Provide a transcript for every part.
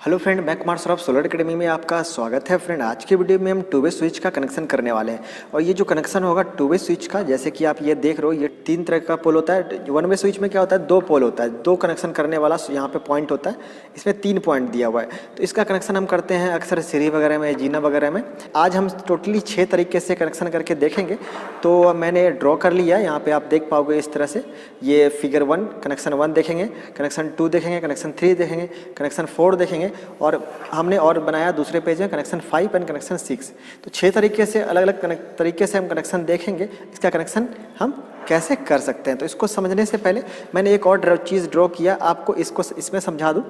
Hello friend, मैं Kumar Saurabh solar academy में आपका स्वागत है। फ्रेंड, आज के वीडियो में हम टू वे स्विच का कनेक्शन करने वाले हैं। और ये जो कनेक्शन होगा टू वे स्विच का, जैसे कि आप ये देख रहे हो, ये तीन तरह का पोल होता है। वन वे स्विच में क्या होता है, दो पोल होता है, दो कनेक्शन करने वाला यहाँ पे पॉइंट होता है। इसमें 3 पॉइंट दिया हुआ है। तो इसका कनेक्शन हम करते हैं अक्सर सीढ़ी वगैरह में, जीना वगैरह में। आज हम टोटली 6 तरीके से कनेक्शन करके देखेंगे। तो मैंने ड्रॉ कर लिया है, यहाँ पर आप देख पाओगे इस तरह से। ये फिगर 1 कनेक्शन 1 देखेंगे, कनेक्शन 2 देखेंगे, कनेक्शन 3 देखेंगे, कनेक्शन 4 देखेंगे, और हमने और बनाया दूसरे पेज में कनेक्शन 5 एंड कनेक्शन 6। तो 6 तरीके से अलग अलग तरीके से हम कनेक्शन देखेंगे। इसका कनेक्शन हम कैसे कर सकते हैं, तो इसको समझने से पहले मैंने एक और चीज़ ड्रॉ किया, आपको इसको इसमें समझा दूं।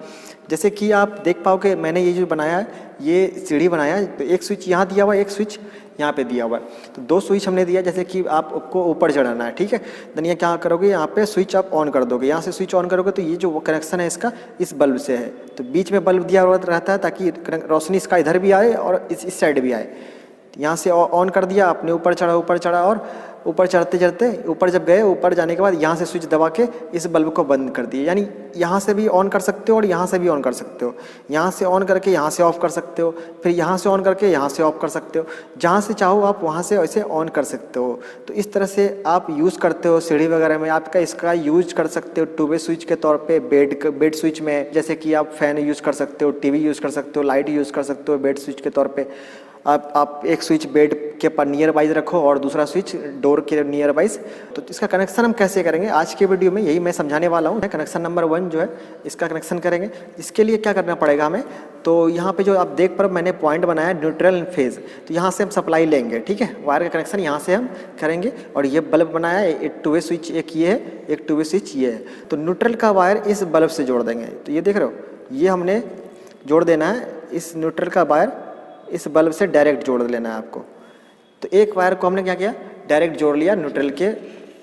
जैसे कि आप देख पाओ कि मैंने ये जो बनाया है, ये सीढ़ी बनाया है। तो एक स्विच यहाँ दिया हुआ है, एक स्विच यहाँ पे दिया हुआ है। तो 2 स्विच हमने दिया, जैसे कि आपको ऊपर चढ़ाना है, ठीक है। धनिया क्या करोगे, यहाँ पे स्विच आप ऑन कर दोगे। यहाँ से स्विच ऑन करोगे तो ये जो कनेक्शन है इसका इस बल्ब से है। तो बीच में बल्ब दिया हुआ रहता है ताकि रोशनी इसका इधर भी आए और इस साइड भी आए। यहाँ से ऑन कर दिया, आपने ऊपर चढ़ा और ऊपर चढ़ते चढ़ते ऊपर जब गए, ऊपर जाने के बाद यहाँ से स्विच दबा के इस बल्ब को बंद कर दिए। यानी यहाँ से भी ऑन कर सकते हो और यहाँ से भी ऑन कर सकते हो। यहाँ से ऑन करके यहाँ से ऑफ कर सकते हो, फिर यहाँ से ऑन करके यहाँ से ऑफ कर सकते हो। जहाँ से चाहो आप वहाँ से ऐसे ऑन कर सकते हो। तो इस तरह से आप यूज़ करते हो सीढ़ी वगैरह में। आपका इसका यूज कर सकते हो टू वे स्विच के तौर पे बेड स्विच में, जैसे कि आप फैन यूज़ कर सकते हो, टीवी यूज़ कर सकते हो, लाइट यूज़ कर सकते हो बेड स्विच के तौर पे। आप एक स्विच बेड के पर नियर बाइज रखो और दूसरा स्विच डोर के नियर बाइज। तो इसका कनेक्शन हम कैसे करेंगे आज के वीडियो में, यही मैं समझाने वाला हूँ। कनेक्शन नंबर 1 जो है, इसका कनेक्शन करेंगे। इसके लिए क्या करना पड़ेगा हमें, तो यहाँ पे जो आप देख पर मैंने पॉइंट बनाया न्यूट्रल फेज, तो यहाँ से हम सप्लाई लेंगे, ठीक है। वायर का कनेक्शन यहाँ से हम करेंगे। और ये बल्ब बनाया है, एक टू वे स्विच एक ये है, एक टू वे स्विच ये है। तो न्यूट्रल का वायर इस बल्ब से जोड़ देंगे। तो ये देख रहे हो, ये हमने जोड़ देना है। इस न्यूट्रल का वायर इस बल्ब से डायरेक्ट जोड़ लेना है आपको। तो एक वायर को हमने क्या किया, डायरेक्ट जोड़ लिया न्यूट्रल के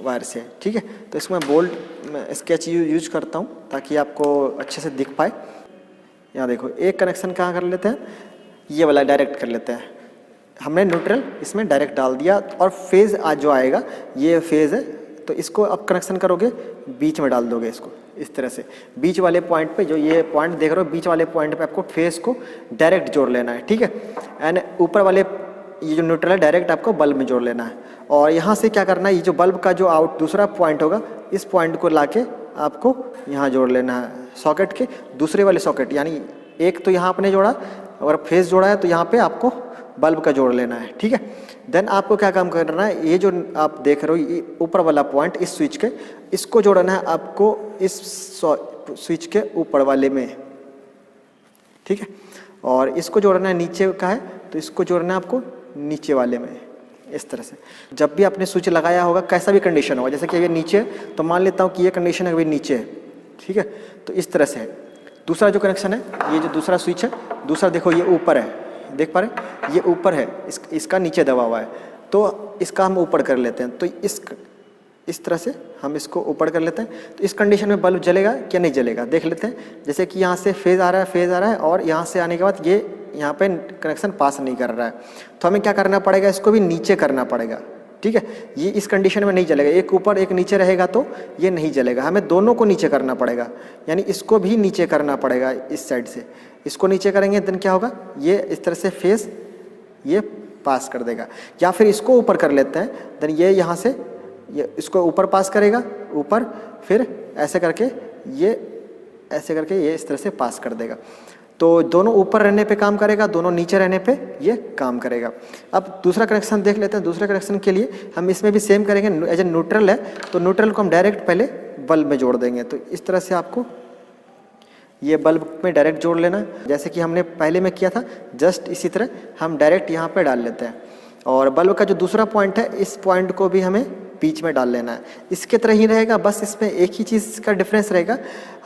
वायर से, ठीक है। तो इसमें बोल्ड स्केच यूज करता हूँ ताकि आपको अच्छे से दिख पाए। यहाँ देखो, एक कनेक्शन कहाँ कर लेते हैं, ये वाला डायरेक्ट कर लेते हैं। हमने न्यूट्रल इसमें डायरेक्ट डाल दिया और फेज़ आज जो आएगा ये फेज़ है। तो इसको अब कनेक्शन करोगे, बीच में डाल दोगे इसको इस तरह से। बीच वाले पॉइंट पे, जो ये पॉइंट देख रहे हो, बीच वाले पॉइंट पे आपको फेस को डायरेक्ट जोड़ लेना है, ठीक है। एंड ऊपर वाले ये जो न्यूट्रल है डायरेक्ट आपको बल्ब में जोड़ लेना है। और यहाँ से क्या करना है, ये जो बल्ब का जो दूसरा पॉइंट होगा, इस पॉइंट को लाके आपको यहाँ जोड़ लेना है सॉकेट के दूसरे वाले सॉकेट। यानी एक तो यहाँ आपने जोड़ा, अगर फेस जोड़ा है तो यहाँ पे आपको बल्ब का जोड़ लेना है, ठीक है। देन आपको क्या काम करना है, ये जो आप देख रहे हो, ये ऊपर वाला पॉइंट इस स्विच के, इसको जोड़ना है आपको इस स्विच के ऊपर वाले में, ठीक है। और इसको जोड़ना है नीचे का है, तो इसको जोड़ना है आपको नीचे वाले में, इस तरह से। जब भी आपने स्विच लगाया होगा, कैसा भी कंडीशन होगा, जैसे कि ये नीचे, तो मान लेता हूँ कि ये कंडीशन अभी नीचे है, ठीक है। तो इस तरह से है। दूसरा जो कनेक्शन है, ये जो दूसरा स्विच है, दूसरा देखो ये ऊपर है, देख पा रहे, ये ऊपर है, इसका नीचे दबा हुआ है। तो इसका हम ऊपर कर लेते हैं। तो इस तरह से हम इसको ऊपर कर लेते हैं। तो इस कंडीशन में बल्ब जलेगा क्या नहीं जलेगा देख लेते हैं। जैसे कि यहाँ से फेज़ आ रहा है और यहाँ से आने के बाद ये यहाँ पे कनेक्शन पास नहीं कर रहा है। तो हमें क्या करना पड़ेगा, इसको भी नीचे करना पड़ेगा, ठीक है। ये इस कंडीशन में नहीं जलेगा, एक ऊपर एक नीचे रहेगा तो ये नहीं जलेगा। हमें दोनों को नीचे करना पड़ेगा, यानी इसको भी नीचे करना पड़ेगा इस साइड से। इसको नीचे करेंगे देन क्या होगा, ये इस तरह से फेस ये पास कर देगा। या फिर इसको ऊपर कर लेते हैं, देन ये यहाँ से ये इसको ऊपर पास करेगा, ऊपर, फिर ऐसे करके ये इस तरह से पास कर देगा। तो दोनों ऊपर रहने पे काम करेगा, दोनों नीचे रहने पे ये काम करेगा। अब दूसरा कनेक्शन देख लेते हैं। दूसरे कनेक्शन के लिए हम इसमें भी सेम करेंगे। एज ए न्यूट्रल है, तो न्यूट्रल को हम डायरेक्ट पहले बल्ब में जोड़ देंगे। तो इस तरह से आपको ये बल्ब में डायरेक्ट जोड़ लेना, जैसे कि हमने पहले में किया था। जस्ट इसी तरह हम डायरेक्ट यहाँ पे डाल लेते हैं। और बल्ब का जो दूसरा पॉइंट है, इस पॉइंट को भी हमें बीच में डाल लेना है। इसके तरह ही रहेगा, बस इसमें एक ही चीज़ का डिफरेंस रहेगा,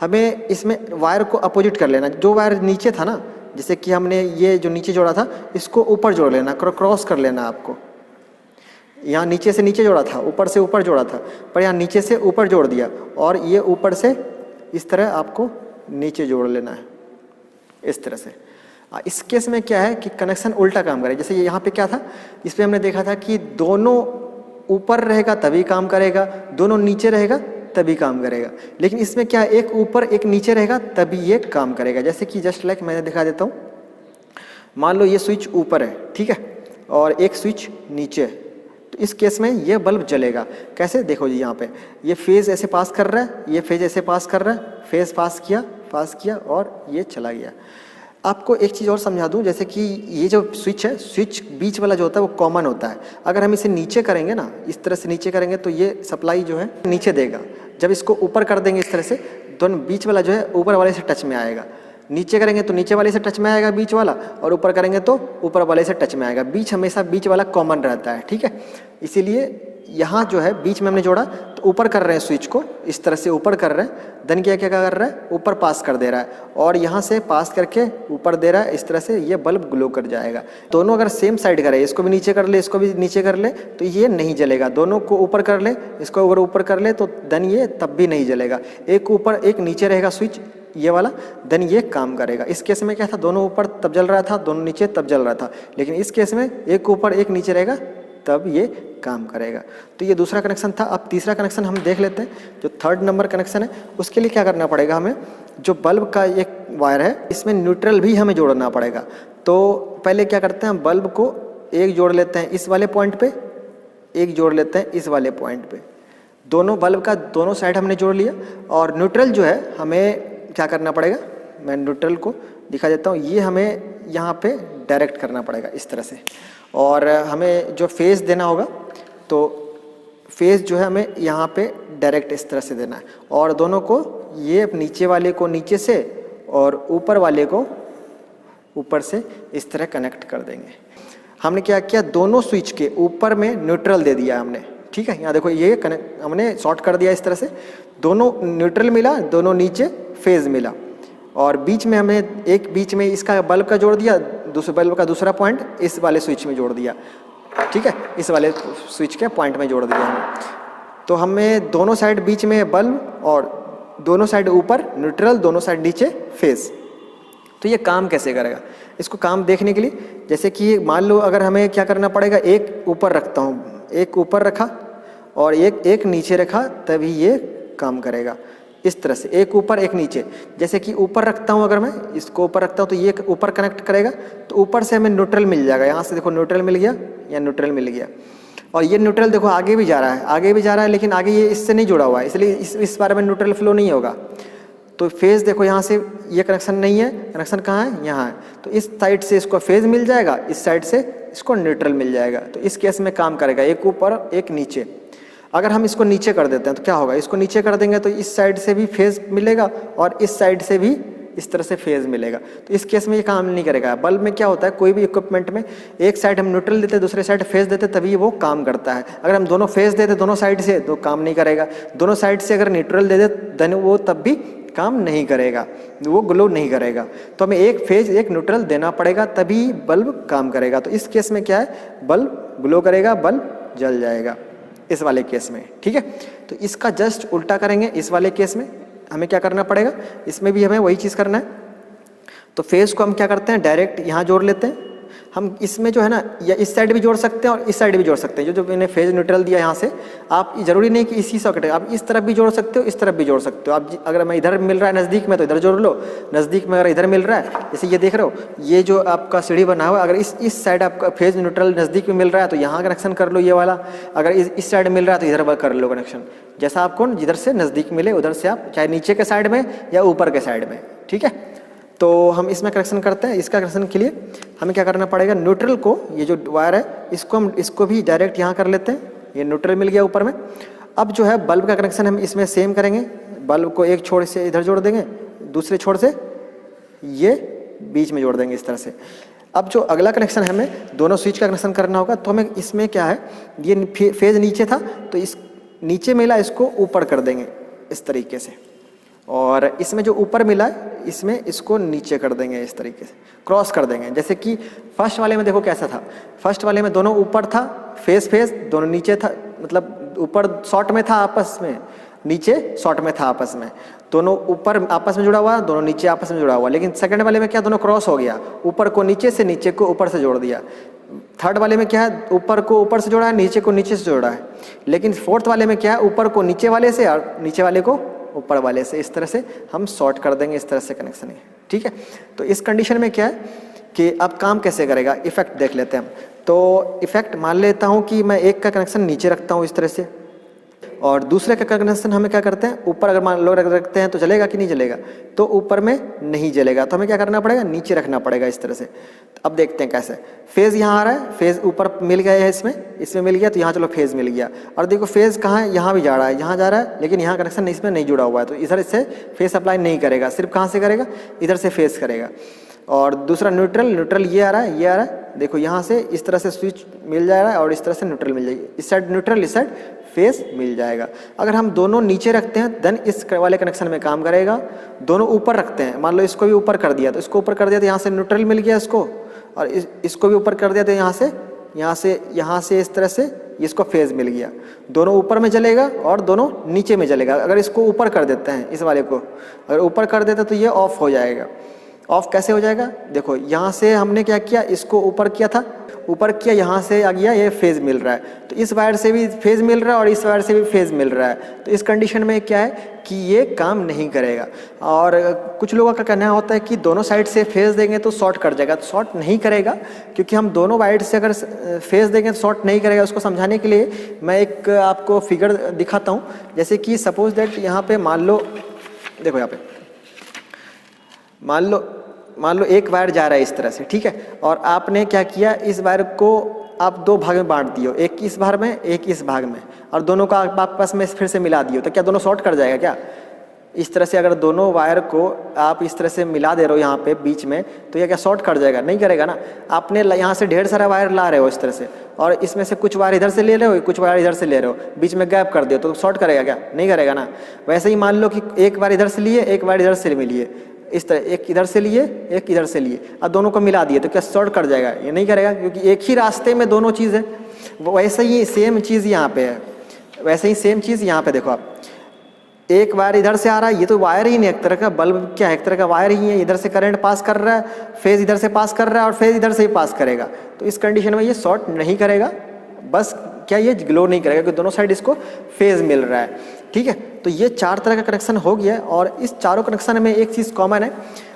हमें इसमें वायर को अपोजिट कर लेना। जो वायर नीचे था ना, जैसे कि हमने ये जो नीचे जोड़ा था, इसको ऊपर जोड़ लेना, क्रॉस कर लेना आपको। यहाँ नीचे से नीचे जोड़ा था, ऊपर से ऊपर जोड़ा था, पर यहाँ नीचे से ऊपर जोड़ दिया और ये ऊपर से इस तरह आपको नीचे जोड़ लेना है, इस तरह से। इस केस में क्या है कि कनेक्शन उल्टा काम करे। जैसे ये यहाँ पे क्या था, इस पर हमने देखा था कि दोनों ऊपर रहेगा तभी काम करेगा, दोनों नीचे रहेगा तभी काम करेगा। लेकिन इसमें क्या है, एक ऊपर एक नीचे रहेगा तभी ये काम करेगा। जैसे कि जस्ट लाइक मैंने दिखा देता हूँ, मान लो ये स्विच ऊपर है, ठीक है, और एक स्विच नीचे है, तो इस केस में ये बल्ब जलेगा। कैसे, देखो जी, यहाँ पे ये फेज ऐसे पास कर रहा है, ये फेज ऐसे पास कर रहा है, फेज पास किया और ये चला गया। आपको एक चीज़ और समझा दूं, जैसे कि ये जो स्विच है, स्विच बीच वाला जो होता है वो कॉमन होता है। अगर हम इसे नीचे करेंगे ना, इस तरह से नीचे करेंगे तो ये सप्लाई जो है नीचे देगा। जब इसको ऊपर कर देंगे इस तरह से, दोनों बीच वाला जो है ऊपर वाले से टच में आएगा। नीचे करेंगे तो नीचे वाले से टच में आएगा बीच वाला, और ऊपर करेंगे तो ऊपर वाले से टच में आएगा। बीच हमेशा बीच वाला कॉमन रहता है, ठीक है। इसीलिए यहाँ जो है बीच में हमने जोड़ा, तो ऊपर कर रहे हैं स्विच को, इस तरह से ऊपर कर रहे हैं, देन क्या क्या कर रहा है, ऊपर पास कर दे रहा है, और यहाँ से पास करके ऊपर दे रहा है। इस तरह से ये बल्ब ग्लो कर जाएगा। दोनों अगर सेम साइड करे, इसको भी नीचे कर ले, इसको भी नीचे कर ले, तो ये नहीं जलेगा। दोनों को ऊपर कर ले, इसको अगर ऊपर कर ले तो देन ये तब भी नहीं जलेगा। एक ऊपर एक नीचे रहेगा स्विच ये वाला, देन ये काम करेगा। इस केस में क्या था, दोनों ऊपर तब जल रहा था, दोनों नीचे तब जल रहा था। लेकिन इस केस में एक ऊपर एक नीचे रहेगा तब ये काम करेगा। तो ये दूसरा कनेक्शन था। अब तीसरा कनेक्शन हम देख लेते हैं, जो थर्ड नंबर कनेक्शन है। उसके लिए क्या करना पड़ेगा, हमें जो बल्ब का एक वायर है, इसमें न्यूट्रल भी हमें जोड़ना पड़ेगा। तो पहले क्या करते हैं, हम बल्ब को एक जोड़ लेते हैं इस वाले पॉइंट पे, एक जोड़ लेते हैं इस वाले पॉइंट पे। दोनों बल्ब का दोनों साइड हमने जोड़ लिया। और न्यूट्रल जो है हमें क्या करना पड़ेगा, मैं न्यूट्रल को दिखा देता हूँ। ये हमें यहाँ पे डायरेक्ट करना पड़ेगा इस तरह से, और हमें जो फेज देना होगा, तो फेज जो है हमें यहाँ पे डायरेक्ट इस तरह से देना है। और दोनों को, ये नीचे वाले को नीचे से और ऊपर वाले को ऊपर से इस तरह कनेक्ट कर देंगे। हमने क्या किया, दोनों स्विच के ऊपर में न्यूट्रल दे दिया हमने, ठीक है। यहाँ देखो ये कनेक्ट हमने शॉर्ट कर दिया इस तरह से, दोनों न्यूट्रल मिला, दोनों नीचे फेज मिला। और बीच में हमें एक बीच में इसका बल्ब का जोड़ दिया, दूसरे बल्ब का दूसरा पॉइंट इस वाले स्विच में जोड़ दिया, ठीक है, इस वाले स्विच के पॉइंट में जोड़ दिया हमने। तो हमें दोनों साइड बीच में बल्ब और दोनों साइड ऊपर न्यूट्रल, दोनों साइड नीचे फेज। तो ये काम कैसे करेगा, इसको काम देखने के लिए, जैसे कि मान लो अगर हमें क्या करना पड़ेगा, एक ऊपर रखता हूँ, एक ऊपर रखा और एक नीचे रखा, तभी ये काम करेगा। इस तरह से एक ऊपर एक नीचे, जैसे कि ऊपर रखता हूँ, अगर मैं इसको ऊपर रखता हूँ तो ये ऊपर कनेक्ट करेगा, तो ऊपर से हमें न्यूट्रल मिल जाएगा। यहाँ से देखो न्यूट्रल मिल गया, या न्यूट्रल मिल गया। और ये न्यूट्रल देखो आगे भी जा रहा है, आगे भी जा रहा है, लेकिन आगे ये इससे नहीं जुड़ा हुआ है, इसलिए इस बारे में न्यूट्रल फ्लो नहीं होगा। तो फेज देखो यहाँ से ये कनेक्शन नहीं है, कनेक्शन कहाँ है, यहाँ है। तो इस साइड से इसको फेज मिल जाएगा, इस साइड से इसको न्यूट्रल मिल जाएगा। तो इस केस में काम करेगा, एक ऊपर एक नीचे। अगर हम इसको नीचे कर देते हैं तो क्या होगा, इसको नीचे कर देंगे तो इस साइड से भी फेज मिलेगा और इस साइड से भी इस तरह से फेज मिलेगा। तो इस केस में ये काम नहीं करेगा। बल्ब में क्या होता है, कोई भी इक्विपमेंट में एक साइड हम न्यूट्रल देते, दूसरे साइड फेज देते, तभी वो काम करता है। अगर हम दोनों फेज देते दोनों साइड से तो काम नहीं करेगा। दोनों साइड से अगर न्यूट्रल दे दे देन वो तब भी काम नहीं करेगा, वो ग्लो नहीं करेगा। तो हमें एक फेज एक न्यूट्रल देना पड़ेगा, तभी बल्ब काम करेगा। तो इस केस में क्या है, बल्ब ग्लो करेगा, बल्ब जल जाएगा इस वाले केस में, ठीक है। तो इसका जस्ट उल्टा करेंगे, इस वाले केस में हमें क्या करना पड़ेगा, इसमें भी हमें वही चीज़ करना है। तो फेज को हम क्या करते हैं, डायरेक्ट यहाँ जोड़ लेते हैं। हम इसमें जो है ना, या इस साइड भी जोड़ सकते हैं और इस साइड भी जोड़ सकते हैं। जो मैंने फेज न्यूट्रल दिया यहाँ से, आप जरूरी नहीं कि इसी सॉकेट है, आप इस तरफ भी जोड़ सकते हो, इस तरफ भी जोड़ सकते हो। आप अगर मैं इधर मिल रहा है नज़दीक में तो इधर जोड़ लो, नज़दीक में अगर इधर मिल रहा है, जैसे ये देख रहे हो, ये जो आपका सीढ़ी बना हुआ है, अगर इस साइड आपका फेज न्यूट्रल नज़दीक में मिल रहा है तो यहाँ कनेक्शन कर लो ये वाला। अगर इस साइड मिल रहा है तो इधर कर लो कनेक्शन, जैसा आपको जिधर से नज़दीक मिले उधर से आप, चाहे नीचे के साइड में या ऊपर के साइड में, ठीक है। तो हम इसमें कनेक्शन करते हैं। इसका कनेक्शन के लिए हमें क्या करना पड़ेगा, न्यूट्रल को, ये जो वायर है इसको भी डायरेक्ट यहाँ कर लेते हैं। ये न्यूट्रल मिल गया ऊपर में। अब जो है बल्ब का कनेक्शन हम इसमें सेम करेंगे। बल्ब को एक छोर से इधर जोड़ देंगे, दूसरे छोर से ये बीच में जोड़ देंगे इस तरह से। अब जो अगला कनेक्शन है, हमें दोनों स्विच का कनेक्शन करना होगा। तो हमें इसमें क्या है, ये फेज नीचे था तो इस नीचे मिला, इसको ऊपर कर देंगे इस तरीके से। और इसमें जो ऊपर मिला है इसमें इसको नीचे कर देंगे, इस तरीके से क्रॉस कर देंगे। जैसे कि फर्स्ट वाले में देखो कैसा था, फर्स्ट वाले में दोनों ऊपर था, फेज दोनों नीचे था, मतलब ऊपर शॉर्ट में था आपस में, नीचे शॉर्ट में था आपस में, दोनों ऊपर आपस में जुड़ा हुआ, दोनों नीचे आपस में जुड़ा हुआ। लेकिन सेकंड वाले में क्या, दोनों क्रॉस हो गया, ऊपर को नीचे से, नीचे को ऊपर से जोड़ दिया। थर्ड वाले में क्या है, ऊपर को ऊपर से जोड़ा है, नीचे को नीचे से जोड़ा है। लेकिन फोर्थ वाले में क्या है, ऊपर को नीचे वाले से और नीचे वाले को ऊपर वाले से। इस तरह से हम शॉर्ट कर देंगे, इस तरह से कनेक्शन है, ठीक है। तो इस कंडीशन में क्या है कि अब काम कैसे करेगा, इफेक्ट देख लेते हैं हम। तो इफेक्ट मान लेता हूँ कि मैं एक का कनेक्शन नीचे रखता हूँ इस तरह से, और दूसरे का कनेक्शन हमें क्या करते हैं ऊपर, अगर मान लो रखते हैं तो जलेगा कि नहीं जलेगा, तो ऊपर में नहीं जलेगा, तो हमें क्या करना पड़ेगा, नीचे रखना पड़ेगा इस तरह से। अब देखते हैं कैसे। फेज़ यहाँ आ रहा है, फेज़ ऊपर मिल गया है, इसमें मिल गया, तो यहाँ चलो फेज़ मिल गया। और देखो फेज़ कहाँ है, यहाँ भी जा रहा है, यहाँ जा रहा है, लेकिन यहाँ कनेक्शन इसमें नहीं जुड़ा हुआ है, तो इधर से फेज़ अप्लाई नहीं करेगा, सिर्फ कहाँ से करेगा, इधर से फेज़ करेगा। और दूसरा न्यूट्रल ये आ रहा है, ये आ रहा है, देखो यहाँ से इस तरह से स्विच मिल जा रहा है और इस तरह से न्यूट्रल मिल जाएगी, इस साइड न्यूट्रल, इस साइड फेस मिल जाएगा। अगर हम दोनों नीचे रखते हैं देन इस वाले कनेक्शन में काम करेगा। दोनों ऊपर रखते हैं, मान लो इसको भी ऊपर कर दिया, तो इसको ऊपर कर दिया तो यहाँ से न्यूट्रल मिल गया इसको, और इसको भी ऊपर कर दिया तो यहाँ से इस तरह से इसको फेज मिल गया। दोनों ऊपर में जलेगा और दोनों नीचे में जलेगा। अगर इसको ऊपर कर देते हैं, इस वाले को अगर ऊपर कर देते तो ये ऑफ हो जाएगा। ऑफ कैसे हो जाएगा, देखो यहाँ से हमने क्या किया, इसको ऊपर किया था, ऊपर किया, यहाँ से आ गया, ये फेज़ मिल रहा है, तो इस वायर से भी फेज़ मिल रहा है और इस वायर से भी फेज़ मिल रहा है। तो इस कंडीशन में क्या है कि ये काम नहीं करेगा। और कुछ लोगों का कहना होता है कि दोनों साइड से फेज़ देंगे तो शॉर्ट कर जाएगा, तो शॉर्ट नहीं करेगा, क्योंकि हम दोनों वाइड से अगर फेज़ देंगे तो शॉर्ट नहीं करेगा। उसको समझाने के लिए मैं एक आपको फिगर दिखाता हूँ। जैसे कि सपोज दैट यहाँ पे मान लो, देखो यहाँ पे मान लो एक वायर जा रहा है इस तरह से, ठीक है, और आपने क्या किया, इस वायर को आप दो भाग में बांट दियो, एक इस भाग में एक इस भाग में, और दोनों का आपस में फिर से मिला दियो, तो क्या दोनों शॉर्ट कर जाएगा क्या? इस तरह से अगर दोनों वायर को आप इस तरह से मिला दे रहे हो यहाँ पे बीच में, तो ये क्या शॉर्ट कर जाएगा? नहीं करेगा ना। आपने यहाँ से ढेर सारा वायर ला रहे हो इस तरह से, और इसमें से कुछ वायर इधर से ले रहे हो, कुछ वायर इधर से ले रहे हो, बीच में गैप कर दियो, तो शॉर्ट करेगा क्या? नहीं करेगा ना। वैसे ही मान लो कि एक वायर इधर से लिए, एक वायर इधर से लिए, इस तरह एक इधर से लिए, एक इधर से लिए, और दोनों को मिला दिए, तो क्या शॉर्ट कर जाएगा? ये नहीं करेगा, क्योंकि एक ही रास्ते में दोनों चीज़ है। वैसे ही सेम चीज़ यहाँ पे है, वैसे ही सेम चीज़ यहाँ पे देखो आप, एक वायर इधर से आ रहा है, ये तो वायर ही नहीं, एक तरह का बल्ब क्या है, एक तरह का वायर ही है, इधर से करंट पास कर रहा है, फेज इधर से पास कर रहा है और फेज इधर से ही पास करेगा। तो इस कंडीशन में ये शॉर्ट नहीं करेगा, बस क्या ये ग्लो नहीं करेगा, क्योंकि दोनों साइड इसको फेज मिल रहा है, ठीक है। तो ये चार तरह का कनेक्शन हो गया, और इस चारों कनेक्शन में एक चीज़ कॉमन है,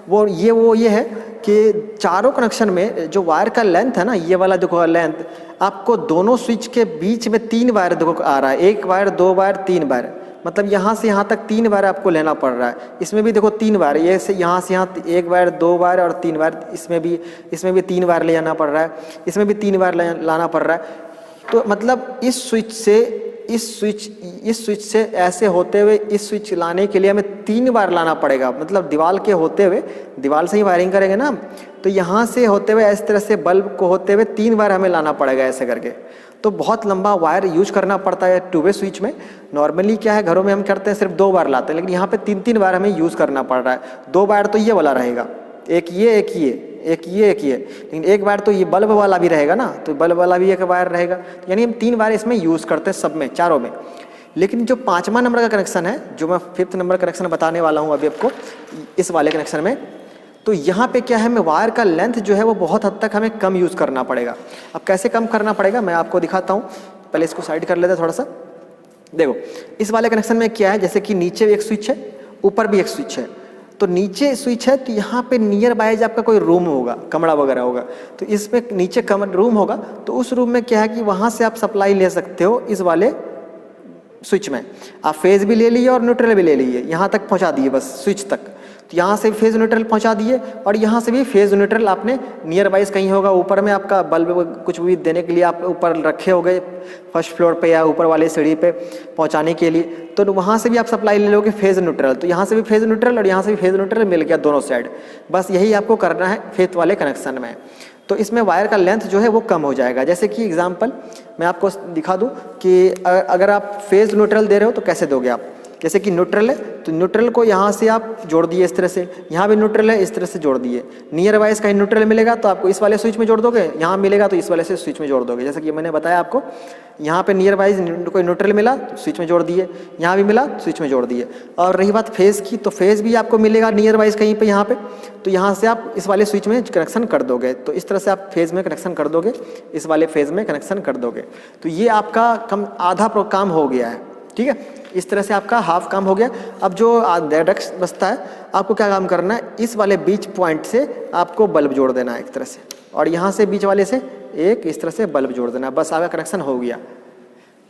वो ये है कि चारों कनेक्शन में जो वायर का लेंथ है ना, ये वाला देखो लेंथ, आपको दोनों स्विच के बीच में 3 वायर देखो आ रहा है, 1 वायर 2 वायर 3 वायर, मतलब यहाँ से यहाँ तक 3 वायर आपको लेना पड़ रहा है। इसमें भी देखो 3 वायर, ये से यहाँ से यहाँ 1 वायर 2 वायर और 3 वायर, इसमें भी 3 वायर ले जाना पड़ रहा है, इसमें भी 3 वायर लाना पड़ रहा है। तो मतलब इस स्विच से ऐसे होते हुए इस स्विच लाने के लिए हमें 3 बार लाना पड़ेगा, मतलब दीवार के होते हुए, दीवार से ही वायरिंग करेंगे ना, तो यहाँ से होते हुए इस तरह से बल्ब को होते हुए 3 बार हमें लाना पड़ेगा ऐसे करके। तो बहुत लंबा वायर यूज करना पड़ता है 2 वे स्विच में। नॉर्मली क्या है, घरों में हम करते हैं सिर्फ 2 बार लाते हैं, लेकिन यहाँ पे 3 बार हमें यूज़ करना पड़ रहा है। 2 बार तो ये वाला रहेगा, एक ये, लेकिन एक वायर तो ये बल्ब वाला भी रहेगा ना, तो बल्ब वाला भी एक वायर रहेगा, यानी हम 3 वायर इसमें यूज़ करते हैं सब में, चारों में। लेकिन जो 5वां नंबर का कनेक्शन है, जो मैं 5th नंबर कनेक्शन बताने वाला हूँ अभी आपको, इस वाले कनेक्शन में, तो यहाँ पे क्या है, हमें वायर का लेंथ जो है वो बहुत हद तक हमें कम यूज़ करना पड़ेगा। अब कैसे कम करना पड़ेगा मैं आपको दिखाता हूँ, पहले इसको साइड कर लेते हैं थोड़ा सा। देखो इस वाले कनेक्शन में क्या है, जैसे कि नीचे एक स्विच है, ऊपर भी एक स्विच है, तो नीचे स्विच है, तो यहाँ पे नियर बाय आपका कोई रूम होगा, कमरा वगैरह होगा, तो इसमें नीचे रूम होगा, तो उस रूम में क्या है कि वहाँ से आप सप्लाई ले सकते हो इस वाले स्विच में। आप फेज भी ले लिए और न्यूट्रल भी ले लिए, यहाँ तक पहुँचा दिए बस स्विच तक, तो यहाँ से फेज न्यूट्रल पहुँचा दिए, और यहाँ से भी फेज न्यूट्रल आपने नियर बाइज कहीं होगा ऊपर में, आपका बल्ब कुछ भी देने के लिए आप ऊपर रखे हो गए फर्स्ट फ्लोर पे या ऊपर वाले सीढ़ी पे पहुँचाने के लिए, तो वहाँ से भी आप सप्लाई ले लोगे फेज न्यूट्रल। तो यहाँ से भी फेज न्यूट्रल और यहाँ से भी फेज न्यूट्रल मिल गया दोनों साइड। बस यही आपको करना है 5th वाले कनेक्शन में। तो इसमें वायर का लेंथ जो है वो कम हो जाएगा। जैसे कि एग्जांपल मैं आपको दिखा दूं कि अगर आप फेज न्यूट्रल दे रहे हो तो कैसे दोगे आप, जैसे कि न्यूट्रल है तो न्यूट्रल को यहाँ से आप जोड़ दिए इस तरह से, यहाँ भी न्यूट्रल है इस तरह से जोड़ दिए। नियर वाइज कहीं न्यूट्रल मिलेगा तो आपको इस वाले स्विच में जोड़ दोगे, यहाँ मिलेगा तो इस वाले से स्विच में जोड़ दोगे। जैसे कि मैंने बताया आपको, यहाँ पे नियर वाइज कोई न्यूट्रल मिला तो स्विच में जोड़ दिए, यहाँ भी मिला स्विच में जोड़ दिए। और रही बात फेज़ की, तो फेज़ भी आपको मिलेगा नियर वाइज कहीं पे यहाँ पे, तो यहाँ से आप इस वाले स्विच में कनेक्शन कर दोगे। तो इस तरह से आप फेज़ में कनेक्शन कर दोगे, इस वाले फेज़ में कनेक्शन कर दोगे। तो ये आपका आधा काम हो गया है, ठीक है। इस तरह से आपका हाफ काम हो गया। अब जो डेडक्स बचता है, आपको क्या काम करना है, इस वाले बीच पॉइंट से आपको बल्ब जोड़ देना है एक तरह से, और यहाँ से बीच वाले से एक इस तरह से बल्ब जोड़ देना है, बस आपका कनेक्शन हो गया।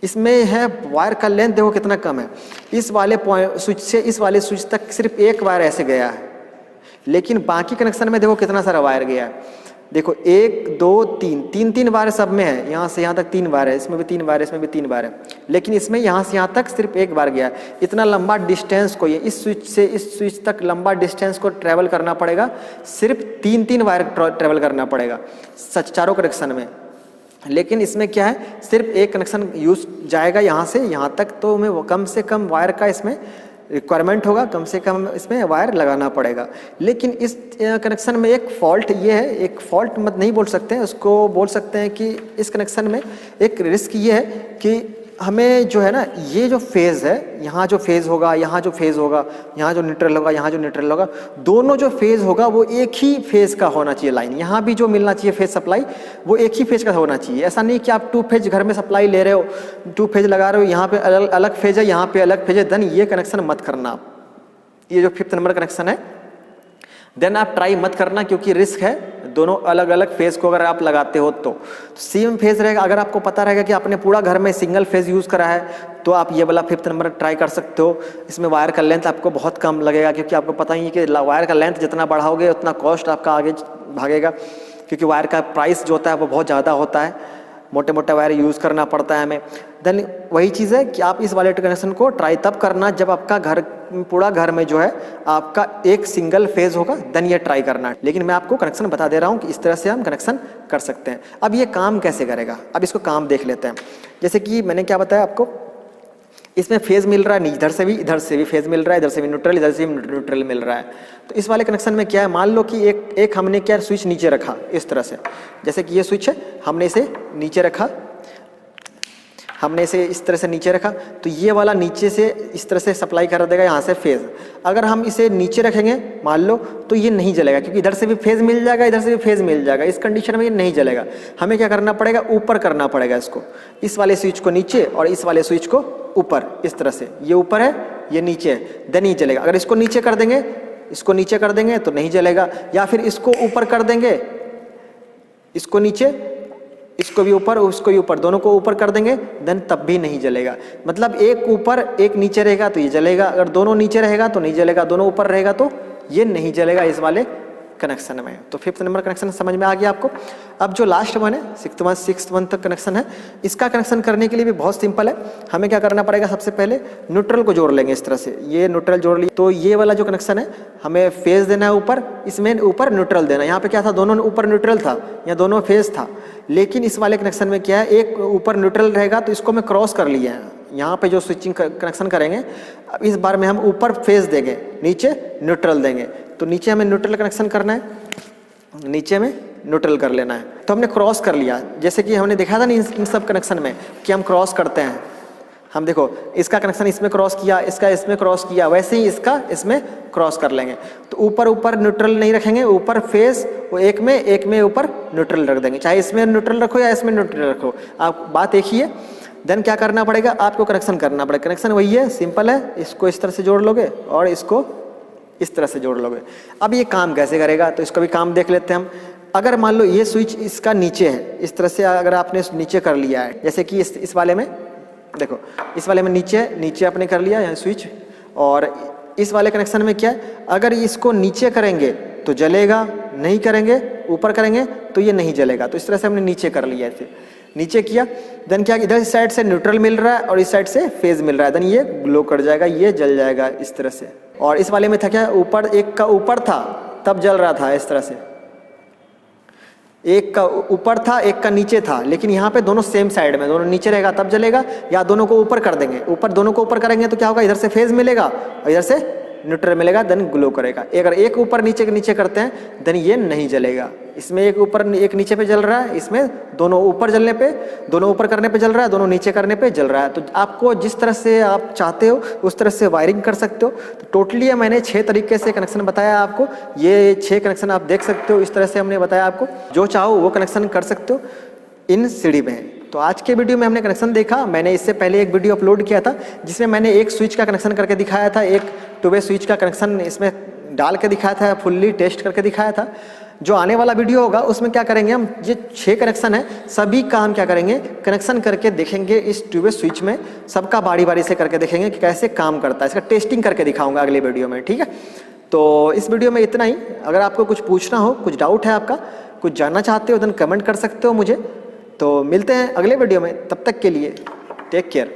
इसमें है वायर का लेंथ देखो कितना कम है, इस वाले पॉइंट स्विच से इस वाले स्विच तक सिर्फ एक वायर ऐसे गया है, लेकिन बाकी कनेक्शन में देखो कितना सारा वायर गया है। देखो 1 2 3 तीन वायर सब में है, यहाँ से यहाँ तक 3 वायर है, इसमें भी 3 वायर है, इसमें भी 3 वायर है, लेकिन इसमें यहाँ से यहाँ तक सिर्फ एक वायर गया है। इतना लंबा डिस्टेंस को, ये इस स्विच से इस स्विच तक लंबा डिस्टेंस को ट्रैवल करना पड़ेगा, सिर्फ 3 वायर ट्रैवल करना पड़ेगा चारों कनेक्शन में। लेकिन इसमें क्या है, सिर्फ एक कनेक्शन यूज जाएगा यहाँ से यहाँ तक, तो हमें कम से कम वायर का इसमें रिक्वायरमेंट होगा, कम से कम इसमें वायर लगाना पड़ेगा। लेकिन इस कनेक्शन में एक फॉल्ट ये है, एक फॉल्ट मत नहीं बोल सकते हैं उसको, बोल सकते हैं कि इस कनेक्शन में एक रिस्क ये है कि हमें जो है ना, ये जो फेज़ है, यहाँ जो फेज़ होगा, यहाँ जो फेज़ होगा, यहाँ जो न्यूट्रल होगा, यहाँ जो न्यूट्रल होगा, दोनों जो फेज़ होगा वो एक ही फेज़ का होना चाहिए लाइन। यहाँ भी जो मिलना चाहिए फेज़ सप्लाई वो एक ही फेज़ का होना चाहिए। ऐसा नहीं कि आप 2 फेज घर में सप्लाई ले रहे हो, 2 फेज लगा रहे हो, यहाँ पे अलग अलग फेज है, यहाँ पे अलग फेज है, देन ये कनेक्शन मत करना आप। ये जो 5th नंबर कनेक्शन है, देन आप ट्राई मत करना, क्योंकि रिस्क है। दोनों अलग अलग फेज़ को अगर आप लगाते हो तो सेम फेज़ रहेगा। अगर आपको पता रहेगा कि आपने पूरा घर में सिंगल फेज़ यूज़ करा है, तो आप ये वाला 5th नंबर ट्राई कर सकते हो। इसमें वायर का लेंथ आपको बहुत कम लगेगा, क्योंकि आपको पता ही है कि वायर का लेंथ जितना बढ़ाओगे उतना कॉस्ट आपका आगे भागेगा, क्योंकि वायर का प्राइस जो होता है वो बहुत ज़्यादा होता है, मोटे मोटे वायर यूज़ करना पड़ता है हमें। देन वही चीज़ है कि आप इस वाले कनेक्शन को ट्राई तब करना जब आपका घर, पूरा घर में जो है आपका एक सिंगल फेज़ होगा, देन ये ट्राई करना। लेकिन मैं आपको कनेक्शन बता दे रहा हूँ कि इस तरह से हम कनेक्शन कर सकते हैं। अब ये काम कैसे करेगा, अब इसको काम देख लेते हैं। जैसे कि मैंने क्या बताया आपको, इसमें फेज़ मिल रहा है, इधर से भी फेज़ मिल रहा है, इधर से भी न्यूट्रल, इधर से भी न्यूट्रल मिल रहा है। तो इस वाले कनेक्शन में क्या है, मान लो कि एक हमने क्या स्विच नीचे रखा इस तरह से, जैसे कि ये स्विच है, हमने इसे नीचे रखा, हमने इसे इस तरह से नीचे रखा, तो ये वाला नीचे से इस तरह से सप्लाई कर देगा यहाँ से फेज़। अगर हम इसे नीचे रखेंगे मान लो, तो ये नहीं जलेगा, क्योंकि इधर से भी फेज़ मिल जाएगा, इधर से भी फेज़ मिल जाएगा। इस कंडीशन में ये नहीं जलेगा। हमें क्या करना पड़ेगा, ऊपर करना पड़ेगा इसको, इस वाले स्विच को नीचे और इस वाले स्विच को ऊपर, इस तरह से। ये ऊपर है, ये नीचे है, देन ही जलेगा। अगर इसको नीचे कर देंगे, इसको नीचे कर देंगे तो नहीं जलेगा, या फिर इसको ऊपर कर देंगे, इसको नीचे, इसको भी ऊपर, उसको भी ऊपर, दोनों को ऊपर कर देंगे, देन तब भी नहीं जलेगा। मतलब एक ऊपर एक नीचे रहेगा तो ये जलेगा, अगर दोनों नीचे रहेगा तो नहीं जलेगा, दोनों ऊपर रहेगा तो ये नहीं जलेगा इस वाले कनेक्शन में। तो 5th नंबर कनेक्शन समझ में आ गया आपको। अब जो लास्ट वन है 6th वन तक कनेक्शन है, इसका कनेक्शन करने के लिए भी बहुत सिंपल है। हमें क्या करना पड़ेगा, सबसे पहले न्यूट्रल को जोड़ लेंगे इस तरह से। ये न्यूट्रल जोड़ लिया, तो ये वाला जो कनेक्शन है हमें फेज़ देना है ऊपर, इसमें ऊपर न्यूट्रल देना है। यहाँ पे क्या था, दोनों ऊपर न्यूट्रल था, यहाँ दोनों फेज़ था। लेकिन इस वाले कनेक्शन में क्या है, एक ऊपर न्यूट्रल रहेगा, तो इसको मैं क्रॉस कर लिया है। यहाँ पे जो स्विचिंग कनेक्शन करेंगे, अब इस बार में हम ऊपर फेज़ देंगे, नीचे न्यूट्रल देंगे। तो नीचे हमें न्यूट्रल कनेक्शन करना है, नीचे में न्यूट्रल कर लेना है। तो हमने क्रॉस कर लिया, जैसे कि हमने देखा था ना इन सब कनेक्शन में कि हम क्रॉस करते हैं। हम देखो, इसका कनेक्शन इसमें क्रॉस किया, इसका इसमें क्रॉस किया, वैसे ही इसका इसमें क्रॉस कर लेंगे। तो ऊपर ऊपर न्यूट्रल नहीं रखेंगे, ऊपर फेस वो एक में ऊपर न्यूट्रल रख देंगे। चाहे इसमें न्यूट्रल रखो या इसमें न्यूट्रल रखो, आप बात एक ही है। देन क्या करना पड़ेगा, आपको कनेक्शन करना पड़ेगा। कनेक्शन वही है, सिंपल है। इसको इस तरह से जोड़ लोगे और इसको इस तरह से जोड़ लोगे। अब ये काम कैसे करेगा, तो इसका भी काम देख लेते हैं हम। अगर मान लो ये स्विच इसका नीचे है, इस तरह से अगर आपने नीचे कर लिया है, जैसे कि इस वाले में देखो, इस वाले में नीचे आपने कर लिया यहाँ स्विच, और इस वाले कनेक्शन में क्या है, अगर इसको नीचे करेंगे तो जलेगा, नहीं करेंगे ऊपर करेंगे तो ये नहीं जलेगा। तो इस तरह से हमने नीचे कर लिया, ऐसे नीचे किया। देन क्या, इधर इस साइड से न्यूट्रल मिल रहा है और इस साइड से फेज मिल रहा है, देन ये ग्लो कर जाएगा, ये जल जाएगा इस तरह से। और इस वाले में था क्या, ऊपर एक का ऊपर था तब जल रहा था इस तरह से, एक का ऊपर था एक का नीचे था, लेकिन यहाँ पे दोनों सेम साइड में, दोनों नीचे रहेगा तब जलेगा, या दोनों को ऊपर कर देंगे, ऊपर दोनों को ऊपर करेंगे तो क्या होगा, इधर से फेज मिलेगा और इधर से न्यूट्रल मिलेगा, देन ग्लो करेगा। अगर एक ऊपर नीचे के नीचे करते हैं देन ये नहीं जलेगा। इसमें एक ऊपर एक नीचे पे जल रहा है, इसमें दोनों ऊपर जलने पे, दोनों ऊपर करने पे जल रहा है, दोनों नीचे करने पे जल रहा है। तो आपको जिस तरह से आप चाहते हो उस तरह से वायरिंग कर सकते हो। तो टोटली मैंने 6 तरीके से कनेक्शन बताया आपको, ये 6 कनेक्शन आप देख सकते हो, इस तरह से हमने बताया आपको, जो चाहो वो कनेक्शन कर सकते हो इन सीढ़ी में। तो आज के वीडियो में हमने कनेक्शन देखा। मैंने इससे पहले एक वीडियो अपलोड किया था जिसमें मैंने एक स्विच का कनेक्शन करके दिखाया था, एक 2 वे स्विच का कनेक्शन इसमें डाल के दिखाया था, फुल्ली टेस्ट करके दिखाया था। जो आने वाला वीडियो होगा उसमें क्या करेंगे हम, ये 6 कनेक्शन है, सभी का हम क्या करेंगे, कनेक्शन करके देखेंगे इस 2 वे स्विच में, सबका बारी बारी से करके देखेंगे कि कैसे काम करता है, इसका टेस्टिंग करके दिखाऊंगा अगले वीडियो में, ठीक है। तो इस वीडियो में इतना ही। अगर आपको कुछ पूछना हो, कुछ डाउट है आपका, कुछ जानना चाहते हो देन कमेंट कर सकते हो मुझे। तो मिलते हैं अगले वीडियो में, तब तक के लिए टेक केयर।